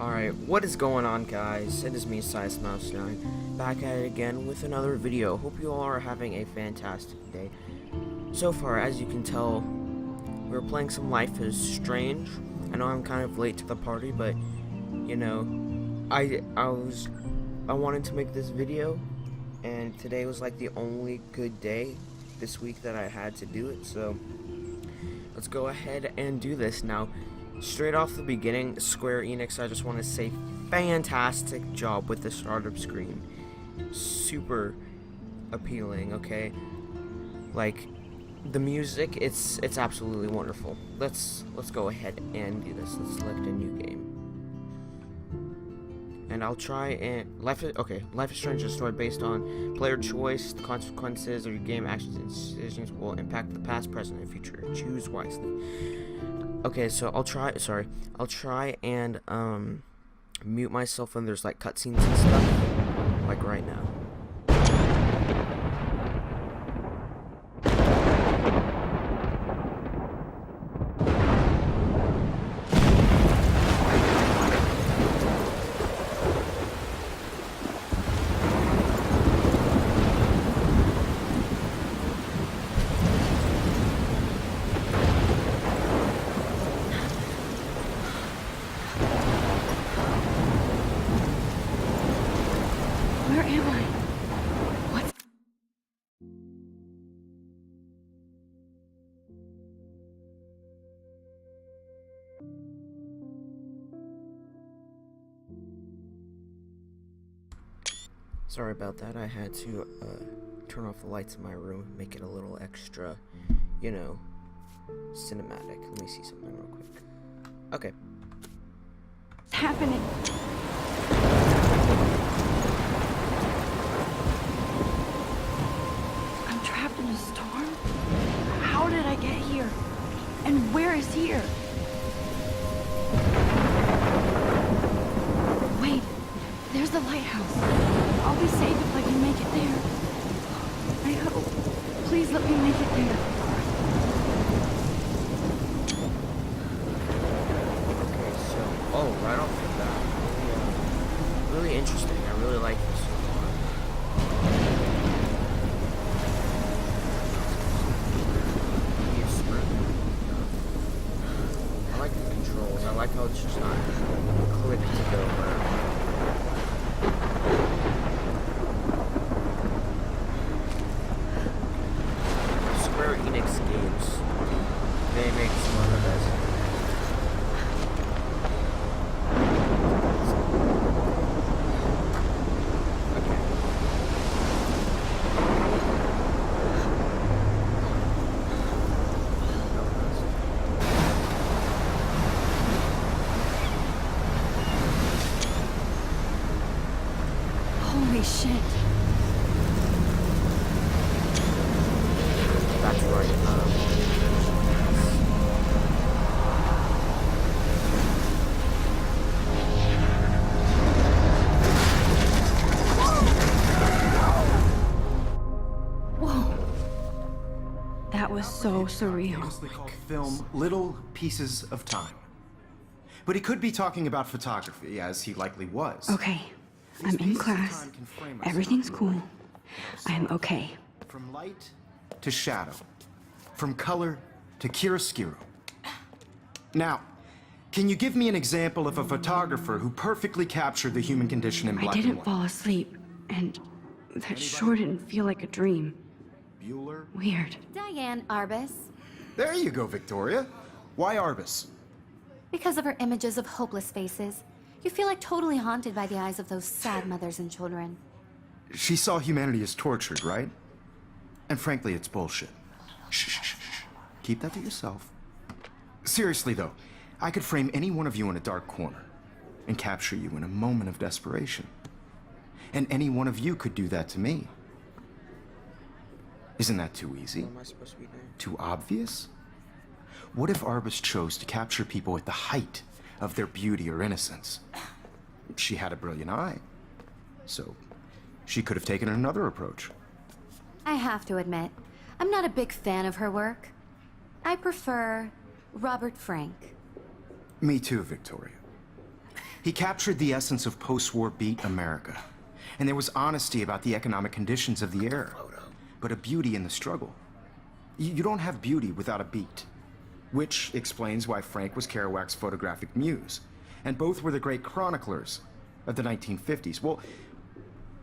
Alright, what is going on, guys? It is me, ScienceMouse9, back at it again with another video. Hope you all are having a fantastic day. So far, as you can tell, we're playing some Life is Strange. I know I'm kind of late to the party, but, you know, I wanted to make this video, and today was like the only good day this week that I had to do it, so let's go ahead and do this. Now, straight off the beginning, Square Enix, I just want to say fantastic job with the startup screen. Super appealing, okay? Like, the music, it's absolutely wonderful. Let's go ahead and do this. Let's select a new game. And I'll try and Life is Strange is a story based on player choice. The consequences of your game actions and decisions will impact the past, present, and future. Choose wisely. Okay, so I'll try and mute myself when there's like cutscenes and stuff, like right now. Where am I? What? Sorry about that. I had to turn off the lights in my room, make it a little extra, you know, cinematic. Let me see something real quick. Okay. What's happening? I'm trapped in a storm? How did I get here? And where is here? Wait, there's the lighthouse. I'll be safe if I can make it there. I hope. Please let me make it there. Okay, so, right off the bat, really interesting. I really like this so far. I like the controls. I like how it's just not click to go around. Square Enix games, they make some of the best. Holy shit. That's right. Whoa. That was so surreal. Famously called film Little Pieces of Time. But he could be talking about photography, as he likely was. Okay, I'm in class. Everything's cool. I'm okay. From light to shadow. From color to chiaroscuro. Now, can you give me an example of a photographer who perfectly captured the human condition in I black and didn't white? fall asleep, and that sure didn't feel like a dream. Bueller? Weird. Diane Arbus. There you go, Victoria. Why Arbus? Because of her images of hopeless faces, you feel like totally haunted by the eyes of those sad mothers and children. She saw humanity as tortured, right? And frankly, it's bullshit. Shh, shh, shh, shh. Keep that to yourself. Seriously, though, I could frame any one of you in a dark corner and capture you in a moment of desperation. And any one of you could do that to me. Isn't that too easy? What am I supposed to be doing? Too obvious? What if Arbus chose to capture people at the height of their beauty or innocence? She had a brilliant eye, so she could have taken another approach. I have to admit, I'm not a big fan of her work. I prefer Robert Frank. Me too, Victoria. He captured the essence of post-war beat America. And there was honesty about the economic conditions of the era, but a beauty in the struggle. You don't have beauty without a beat. Which explains why Frank was Kerouac's photographic muse. And both were the great chroniclers of the 1950s. Well,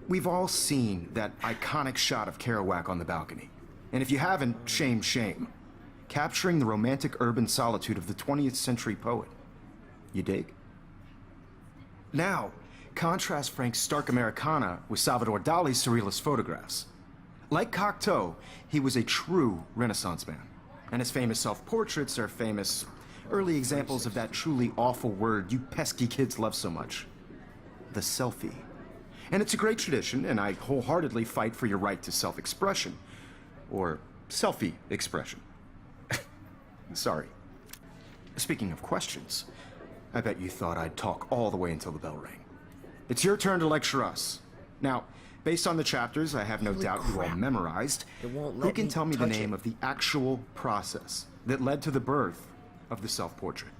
we've all seen that iconic shot of Kerouac on the balcony. And if you haven't, shame, shame. Capturing the romantic urban solitude of the 20th century poet. You dig? Now, contrast Frank's stark Americana with Salvador Dali's surrealist photographs. Like Cocteau, he was a true Renaissance man. And his famous self-portraits are famous early examples of that truly awful word you pesky kids love so much. The selfie. And it's a great tradition, and I wholeheartedly fight for your right to self-expression. Or selfie expression. Sorry. Speaking of questions, I bet you thought I'd talk all the way until the bell rang. It's your turn to lecture us. Now, based on the chapters I have no doubt you all memorized, who can tell me the name of the actual process that led to the birth of the self-portrait?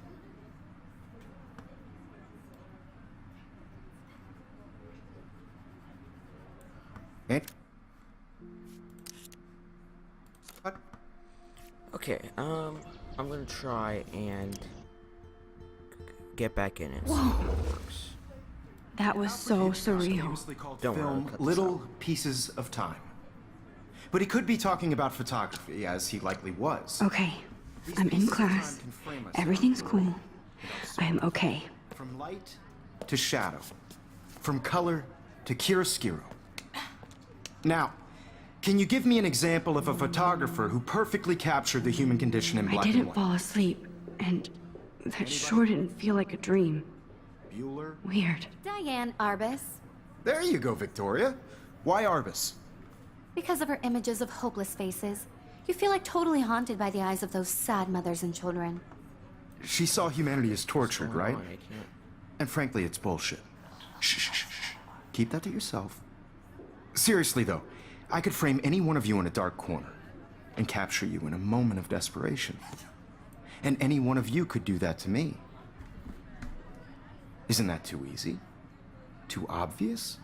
Eh? What? Okay, I'm gonna try and get back in it. Whoa. That was so surreal. Famously called Don't worry, film cut this Little Pieces of Time. But he could be talking about photography, as he likely was. Okay, I'm in class. Everything's cool. I am okay. From light to shadow. From color to chiaroscuro. Now, can you give me an example of a photographer who perfectly captured the human condition in I black and didn't white? fall asleep, and that sure didn't feel like a dream. Bueller? Weird. Diane Arbus. There you go, Victoria. Why Arbus? Because of her images of hopeless faces, you feel like totally haunted by the eyes of those sad mothers and children. She saw humanity as tortured, right? I can't. And frankly, it's bullshit. Shh, shh, shh, shh. Keep that to yourself. Seriously, though, I could frame any one of you in a dark corner and capture you in a moment of desperation. And any one of you could do that to me. Isn't that too easy? Too obvious?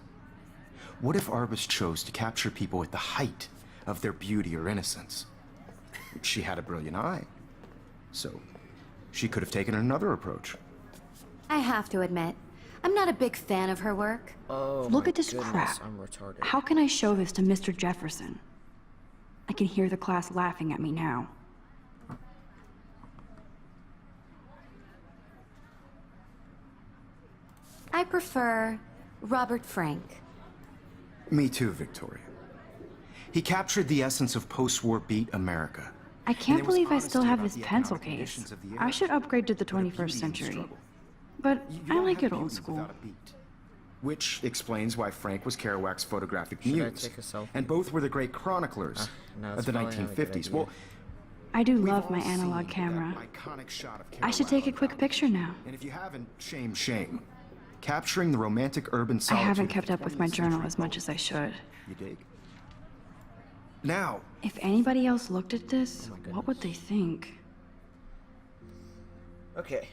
What if Arbus chose to capture people at the height of their beauty or innocence? She had a brilliant eye. So, she could have taken another approach. I have to admit, I'm not a big fan of her work. Oh, Look my at this goodness, crap. I'm retarded. How can I show this to Mr. Jefferson? I can hear the class laughing at me now. I prefer Robert Frank. Me too, Victoria. He captured the essence of post-war beat America. I can't there was believe I honesty still have about this the pencil economic case. conditions of the I era, should upgrade to the but a beauty 21st in the century. struggle. But You I don't like have it old beauty school. without a beat. Which explains why Frank was Kerouac's photographic Should I muse. take a selfie? And both were the great chroniclers no, of that's the probably not a good 1950s. idea. Well, I do we've love all my seen analog that camera. iconic shot of I should Kerouac take a on the quick balcony. picture now. And if you haven't, shame, shame. Capturing the romantic urban I solitude. haven't of kept the up with my 20th journal century as much as I should. You dig? Now, If anybody else looked at this, Oh my what would they think? Okay,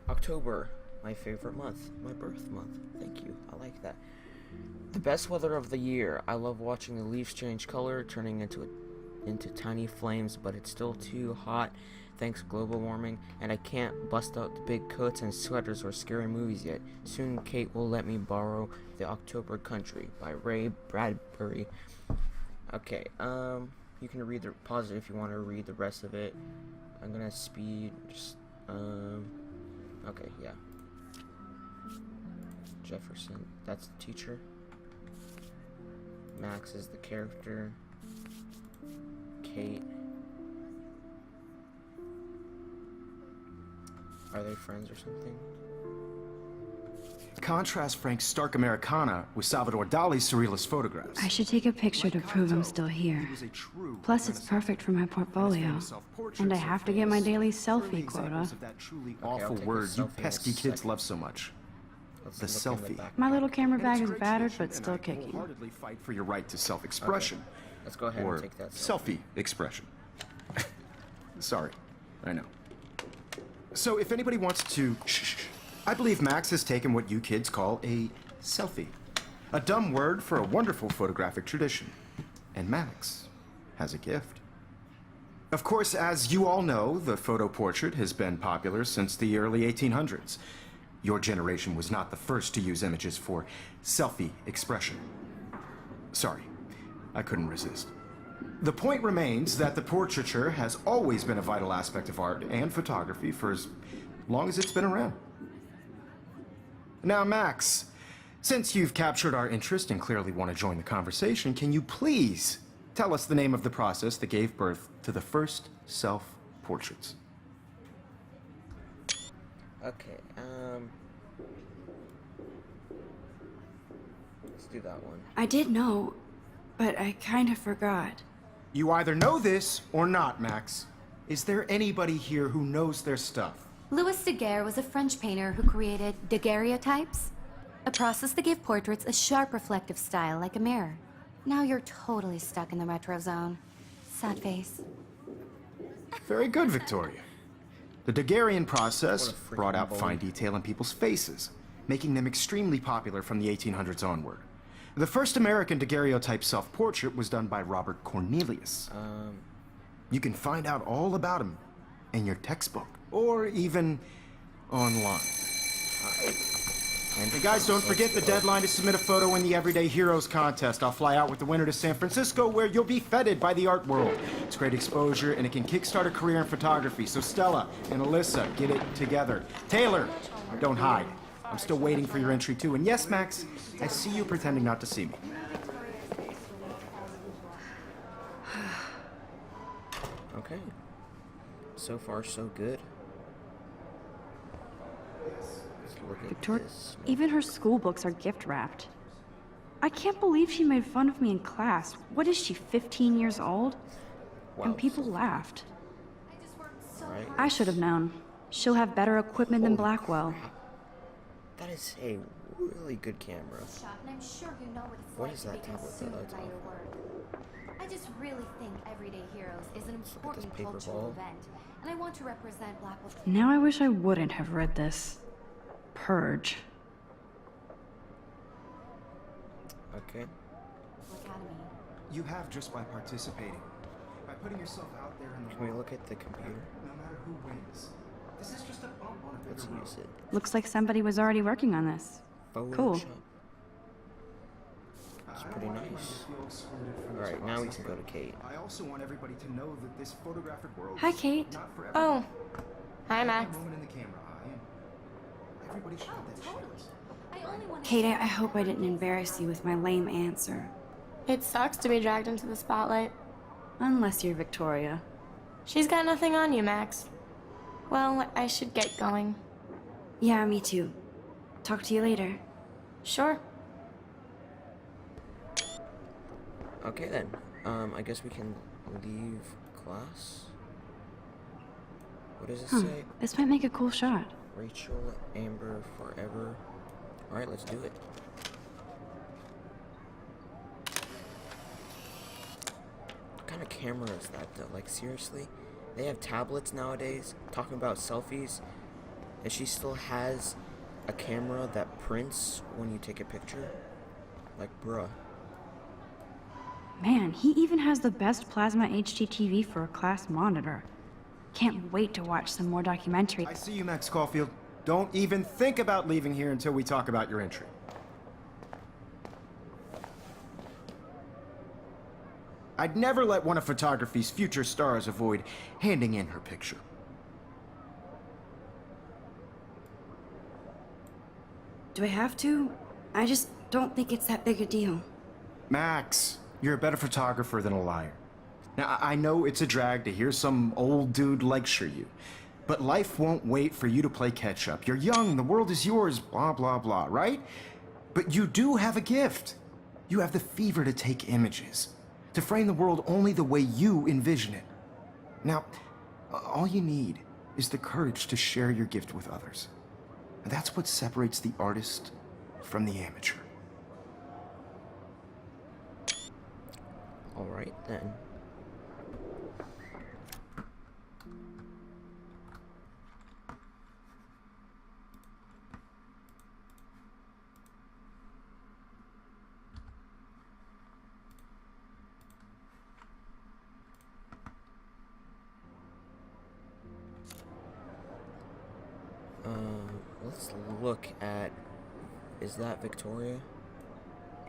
October, my favorite month, my birth month. Thank you, I like that. The best weather of the year. I love watching the leaves change color, turning into tiny flames, but it's still too hot thanks global warming, and I can't bust out the big coats and sweaters or scary movies yet. Soon Kate will let me borrow The October Country by Ray Bradbury. Okay, you can pause it if you want to read the rest of it. I'm gonna speed, okay, yeah. Jefferson, that's the teacher. Max is the character. Kate. Are they friends or something? contrast Frank's stark Americana with Salvador Dali's surrealist photographs. I should take a picture to prove I'm still here. Plus, it's perfect for my portfolio. And I have to get my daily selfie quota. Of that truly I'll awful take a word you selfie in a pesky kids second. love so much. Let's The look in selfie. back. My little camera And it's bag a is great battered, tradition, but still and I kicking. wholeheartedly fight for your right to self-expression. Let's go ahead Or and take that selfie. selfie expression. Sorry, I know. So if anybody wants to I believe Max has taken what you kids call a selfie. A dumb word for a wonderful photographic tradition. And Max has a gift. Of course, as you all know, the photo portrait has been popular since the early 1800s. Your generation was not the first to use images for selfie expression. Sorry, I couldn't resist. The point remains that the portraiture has always been a vital aspect of art and photography for as long as it's been around. Now, Max, since you've captured our interest and clearly want to join the conversation, can you please tell us the name of the process that gave birth to the first self-portraits? Okay, let's do that one. I did know, but I kind of forgot. You either know this or not, Max. Is there anybody here who knows their stuff? Louis Daguerre was a French painter who created daguerreotypes, a process that gave portraits a sharp reflective style like a mirror. Now you're totally stuck in the retro zone. Sad face. Very good, Victoria. The Daguerrean process What a freaking brought out bully. fine detail in people's faces, making them extremely popular from the 1800s onward. The first American daguerreotype self-portrait was done by Robert Cornelius. You can find out all about him in your textbook, or even online. And guys, don't forget the deadline to submit a photo in the Everyday Heroes contest. I'll fly out with the winner to San Francisco, where you'll be feted by the art world. It's great exposure, and it can kickstart a career in photography. So Stella and Alyssa, get it together. Taylor, don't hide. I'm still waiting for your entry, too. And yes, Max, I see you pretending not to see me. Okay. So far, so good. Let's look at Victoria, this. even her school books are gift wrapped. I can't believe she made fun of me in class. What is she, 15 years old? Wow. And people laughed. Right? I should have known. She'll have better equipment than Blackwell. That is a really good camera. And I'm sure you know what it's What like is to that be tablet that consumed I by your work. I just really think Everyday Heroes is an look at this important paper cultural ball. event, and I want to represent Blackwell. Now I wish I wouldn't have read this. Purge. Okay. Academy. You have just by participating. By putting yourself out there in the Can we world, look at the computer? no matter who wins. This is just a bump on a Let's bigger road. use it. Looks like somebody was already working on this. Cool. Photoshop. It's pretty nice. Alright, now we can go to Kate. I also want everybody to know that this photographic world Hi, is Kate. not for Oh, everyone. hi, Every Max. moment in the camera eye, and everybody should have that chance. I only want Kate, I hope I didn't embarrass you with my lame answer. It sucks to be dragged into the spotlight. Unless you're Victoria. She's got nothing on you, Max. Well, I should get going. Yeah, me too. Talk to you later. Sure. Okay then. I guess we can leave class. What does it say? This might make a cool shot. Rachel, Amber, forever. Alright, let's do it. What kind of camera is that though? Like seriously? They have tablets nowadays talking about selfies, and she still has a camera that prints when you take a picture? Like, bruh. Man, he even has the best plasma HDTV for a class monitor. Can't wait to watch some more documentary. I see you, Max Caulfield. Don't even think about leaving here until we talk about your entry. I'd never let one of photography's future stars avoid handing in her picture. Do I have to? I just don't think it's that big a deal. Max, you're a better photographer than a liar. Now, I know it's a drag to hear some old dude lecture you, but life won't wait for you to play catch up. You're young, the world is yours, blah, blah, blah, right? But you do have a gift. You have the fever to take images, to frame the world only the way you envision it. Now, all you need is the courage to share your gift with others. And that's what separates the artist from the amateur. Alright then. look at... Is that Victoria?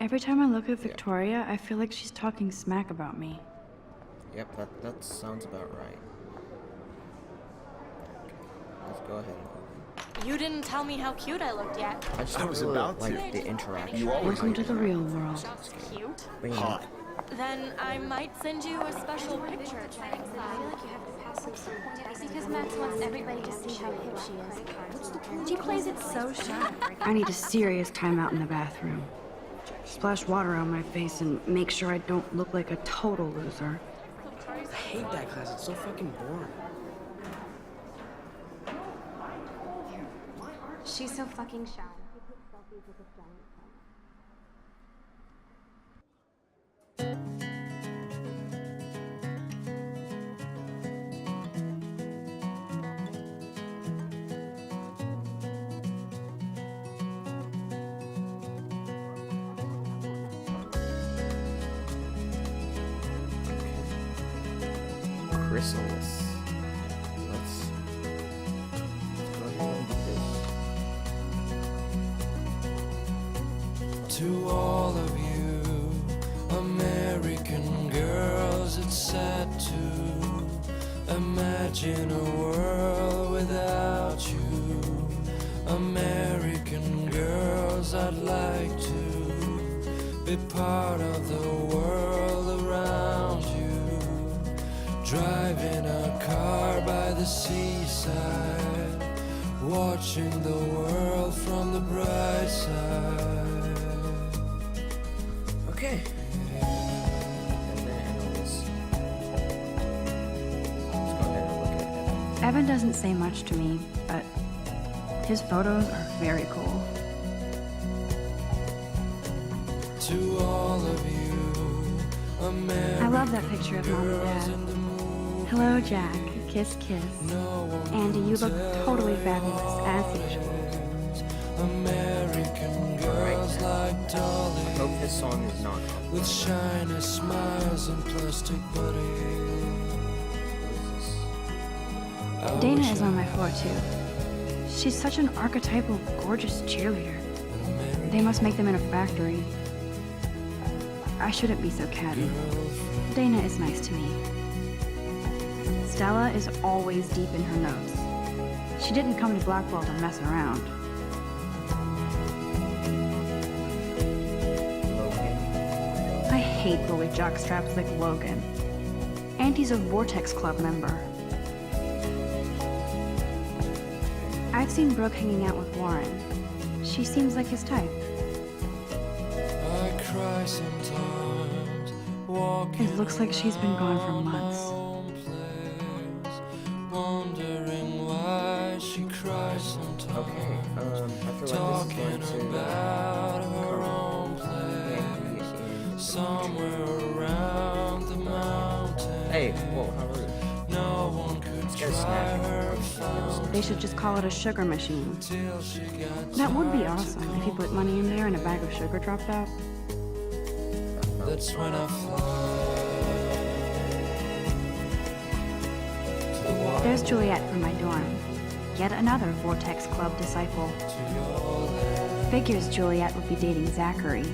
Every time I look at Victoria, I feel like she's talking smack about me. Yep, that sounds about right. Okay, let's go ahead and open. You didn't tell me how cute I looked yet. I just I don't was really about to. like the interaction. Welcome to the real world. Cute? But, you know, Hot. Then I might send you a special picture. Because Max wants everybody to see how hip she is. She plays it so shy. I need a serious timeout in the bathroom. Splash water on my face and make sure I don't look like a total loser. I hate that class. It's so fucking boring. She's so fucking shy. Chrysalis. Let's go ahead and do this. To all of you American girls, it's sad to imagine a world without you. American girls, I'd like to be part of the world around you. Driving a car by the seaside, watching the world from the bright side. Okay. And then let's go ahead and look at it. Evan doesn't say much to me, but his photos are very cool. To all of you American I love that picture of Mom and girls Dad. in the moon, Hello, Jack. Kiss, kiss. no one Andy, you look can totally tell fabulous, as usual. American girls like I dollies hope this song is not with shiny smiles and plastic bodies. Dana is on my floor, too. She's such an archetypal, gorgeous cheerleader. They must make them in a factory. I shouldn't be so catty. Dana is nice to me. Stella is always deep in her notes. She didn't come to Blackwell to mess around. Logan. I hate bully jockstraps like Logan. Auntie's a Vortex Club member. I've seen Brooke hanging out with Warren. She seems like his type. I cry sometimes, walking It looks like she's been gone for around my months. own place, wondering why she cries sometimes. Okay, I feel like Talking this is going about to her own maybe place, in somewhere around the mountain. Hey, whoa, how rude. No one could Let's get a try snack. her phone They should just call it a sugar machine. till she got That would be tired awesome if you put money in there and a bag of sugar dropped out. That's when I fly to the water, There's Juliet from my dorm. Yet another Vortex Club disciple. to your land. Figures Juliet would be dating Zachary.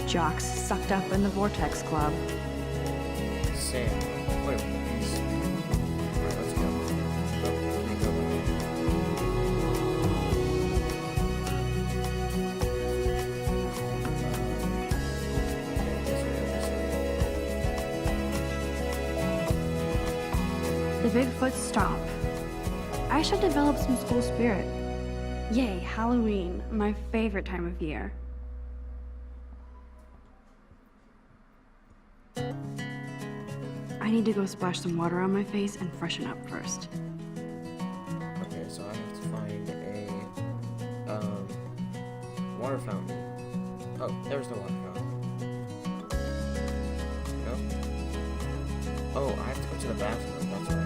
Jocks sucked up in the Vortex Club. Sam. Wait, he's... Alright, let's go. Oh, can't go The Bigfoot Stomp. I should develop some school spirit. Yay, Halloween, my favorite time of year. I need to go splash some water on my face and freshen up first. Okay, so I have to find a water fountain. Oh, there's the water fountain. No? Oh, I have to go to the bathroom. That's what I have to do.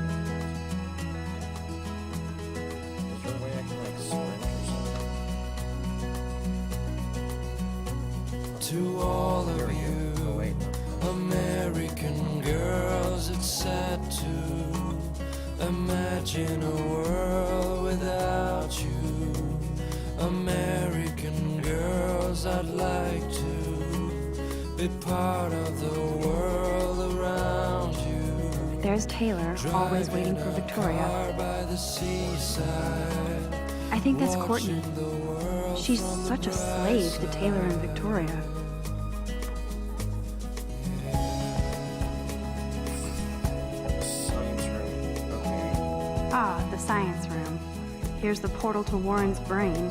Is there a way I can like sprint or something? To all Here of we go. you Oh wait, no. American girls, it's sad to imagine a world without you. American girls, I'd like to be part of the world around you. There's Taylor, always waiting for Victoria. Car by the seaside, I think that's Courtney. watching the world She's from the such a bright slave to side. Taylor and Victoria. Science room. Okay. Ah, the science room. Here's the portal to Warren's brain.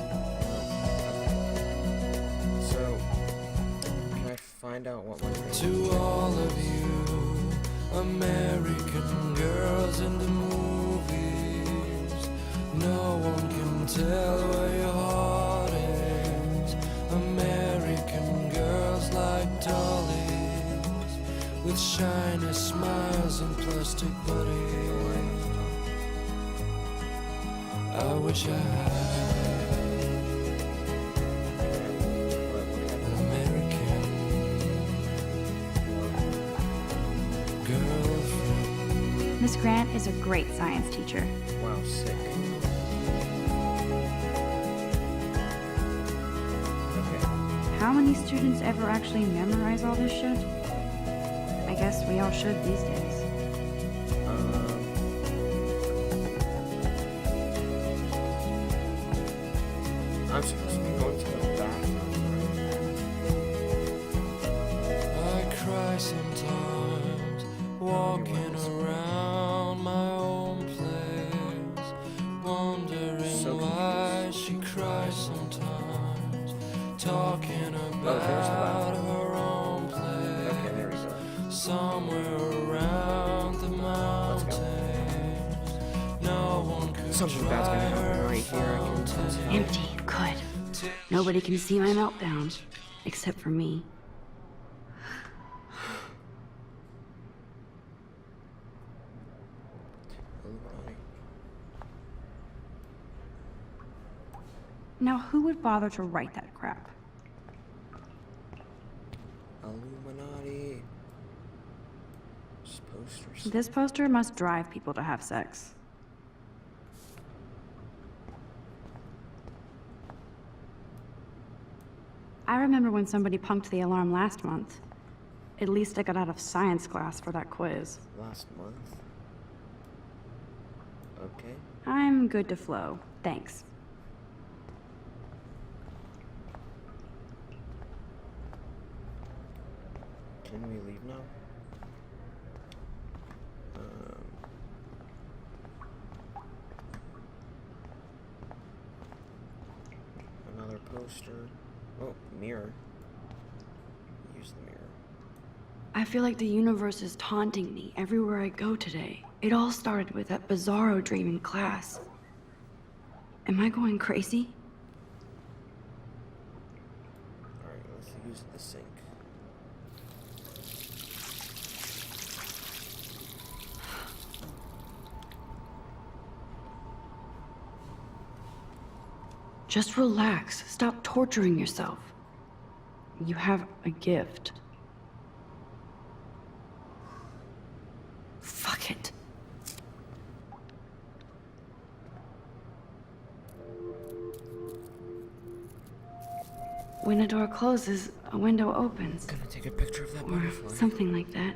So, can I find out what my name is? To all of you American girls in the movies, no one can tell where your heart is. American girls like dollies, with shiny smiles and plastic bodies. I wish I had an American girlfriend. Miss Grant is a great science teacher. Wow, sick. Okay. How many students ever actually memorize all this shit? I guess we all should these days. I'm supposed to be going to the bathroom, I cry sometimes, walking around my own place, wondering So why she cries sometimes, talking there's the about bathroom. her own right? Okay, place, there we go. somewhere around the mountains. No one could Something bad's gonna happen right here. I can tell. Empty. Good. Nobody can see my meltdown. Except for me. Now, who would bother to write that crap? Illuminati. Just posters. This poster must drive people to have sex. I remember when somebody punked the alarm last month. At least I got out of science class for that quiz. Last month. Okay. I'm good to flow. Thanks. Can we leave now? Another poster. Oh, mirror. Use the mirror. I feel like the universe is taunting me everywhere I go today. It all started with that bizarro dream in class. Am I going crazy? Alright, let's use the sink. Just relax. Stop torturing yourself. You have a gift. Fuck it. When a door closes, a window opens. Gonna take a picture of that Or butterfly. something like that.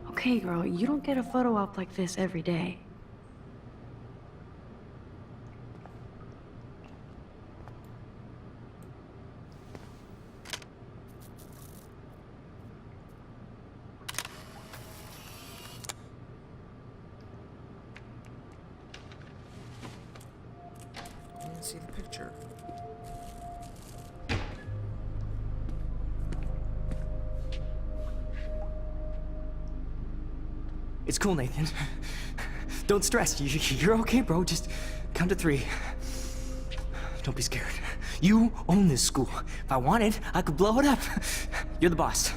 Okay, girl, you don't get a photo op like this every day. I didn't see the picture. It's cool, Nathan. Don't stress. You're okay, bro. Just count to 3. Don't be scared. You own this school. If I wanted, I could blow it up. You're the boss.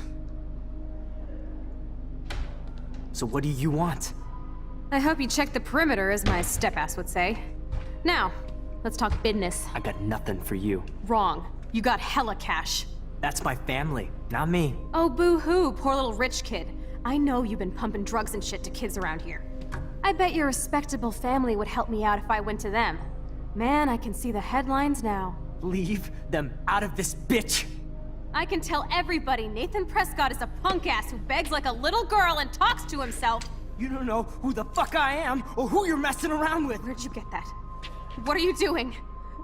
So what do you want? I hope you checked the perimeter, as my step-ass would say. Now, let's talk business. I got nothing for you. Wrong. You got hella cash. That's my family, not me. Oh, boo-hoo, poor little rich kid. I know you've been pumping drugs and shit to kids around here. I bet your respectable family would help me out if I went to them. Man, I can see the headlines now. Leave them out of this bitch! I can tell everybody Nathan Prescott is a punk ass who begs like a little girl and talks to himself. You don't know who the fuck I am or who you're messing around with. Where'd you get that? What are you doing?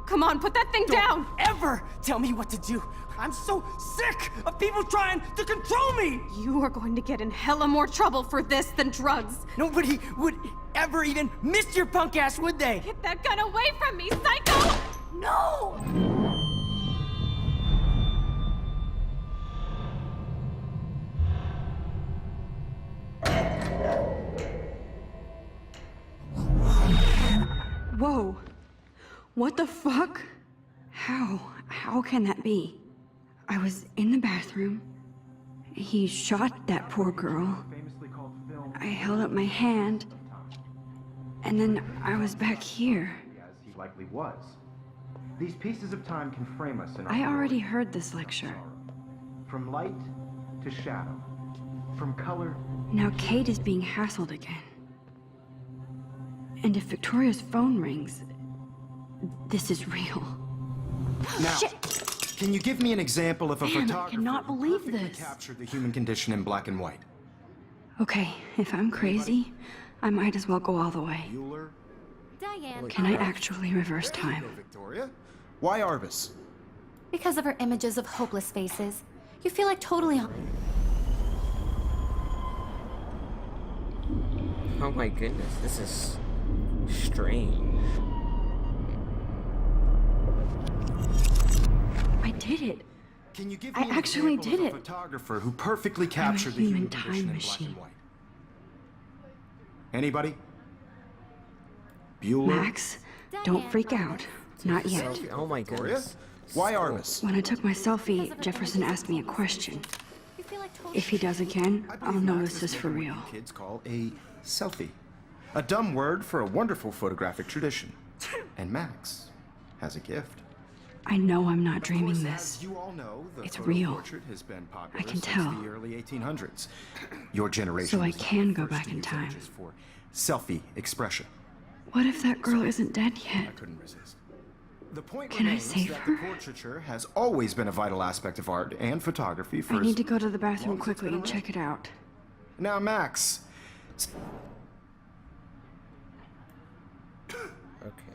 Come on, put that thing down! Don't ever tell me what to do. I'm so sick of people trying to control me! You are going to get in hella more trouble for this than drugs. Nobody would ever even miss your punk ass, would they? Get that gun away from me, psycho! No! Whoa. What the fuck? How can that be? I was in the bathroom. He shot that poor girl. I held up my hand. And then I was back here. As he likely was. These pieces of time can frame us in our I already glory heard this lecture. From light to shadow. From color. Now Kate is being hassled again. And if Victoria's phone rings, this is real. Now, can you give me an example of a Damn, I photographer cannot who believe perfectly this. captured the human condition in black and white? Okay, if I'm crazy, I might as well go all the way. Bueller? Diane. Can I actually reverse There you time? go, Victoria. Why Arbus? Because of her images of hopeless faces, you feel like totally Oh my goodness, this is strange. I did it. Can you give I me an actually example did of a it. photographer who perfectly captured the human human time condition in black machine. and white? Anybody? Bueller? Max, don't freak out. Not yet. Selfie. Oh my Victoria? goodness. Why Arbus? When I took my selfie, Jefferson asked me a question. You feel like totally If he does again, I I'll believe know Max this is is for making real. what you kids call a selfie. A dumb word for a wonderful photographic tradition. And Max has a gift. I know I'm not Of dreaming course, this. as you all know, the It's photo real. portrait has been popular I can since tell. the early 1800s. Your generation So I was the can go first back to in use time. images for selfie expression. What if that girl isn't dead I yet? couldn't resist. The point Can I remains save that her? the portraiture has always been a vital aspect of art and photography for I as need to go to the long bathroom as it's quickly been and around. check it out. Now, Max. Okay,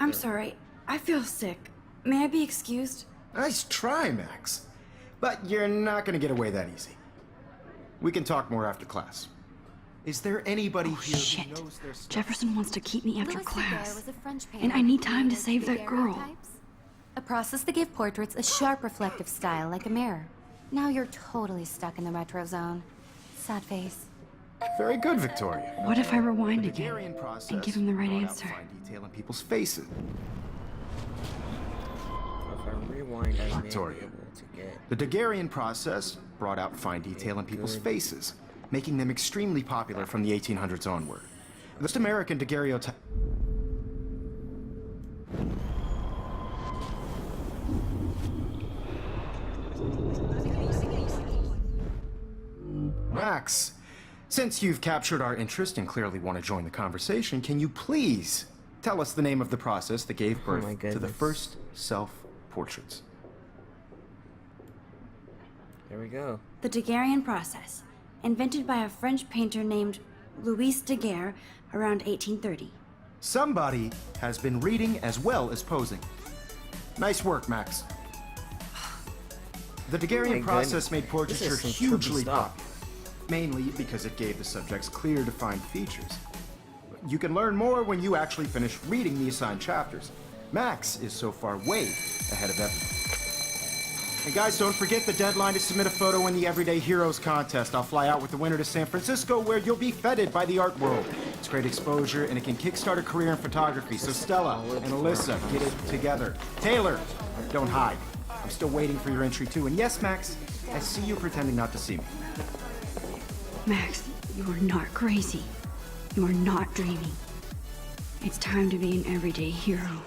I'm sorry. I feel sick. May I be excused? Nice try, Max. But you're not gonna get away that easy. We can talk more after class. Is there anybody Oh, here shit. who knows their stuff? Jefferson wants to keep me after Louis class. Daguerre was a French painter And I need who time to created save that girl. daguerreotypes, a process that gave portraits a sharp reflective style like a mirror. Now you're totally stuck in the retro zone. Sad face. Very good, Victoria. What if I rewind The again Daguerrean process and give him the right brought out answer? fine detail in people's faces. if I rewind, I may be Victoria. able to get. The Daguerrean process brought out fine detail in people's faces, making them extremely popular from the 1800s onward. The first American daguerreotype. Max, since you've captured our interest and clearly want to join the conversation, can you please tell us the name of the process that gave birth my to the goodness. first self-portraits? There we go. The Daguerrean process, invented by a French painter named Louis Daguerre around 1830. Somebody has been reading as well as posing. Nice work, Max. The Daguerrean my process goodness. made This portraiture is some trippy hugely stuff. popular, mainly because it gave the subjects clear, defined features. You can learn more when you actually finish reading the assigned chapters. Max is so far way ahead of everyone. And guys, don't forget the deadline to submit a photo in the Everyday Heroes contest. I'll fly out with the winner to San Francisco, where you'll be feted by the art world. It's great exposure, and it can kickstart a career in photography. So Stella and Alyssa, get it together. Taylor, don't hide. I'm still waiting for your entry too. And yes, Max, I see you pretending not to see me. Max, you are not crazy. You are not dreaming. It's time to be an everyday hero.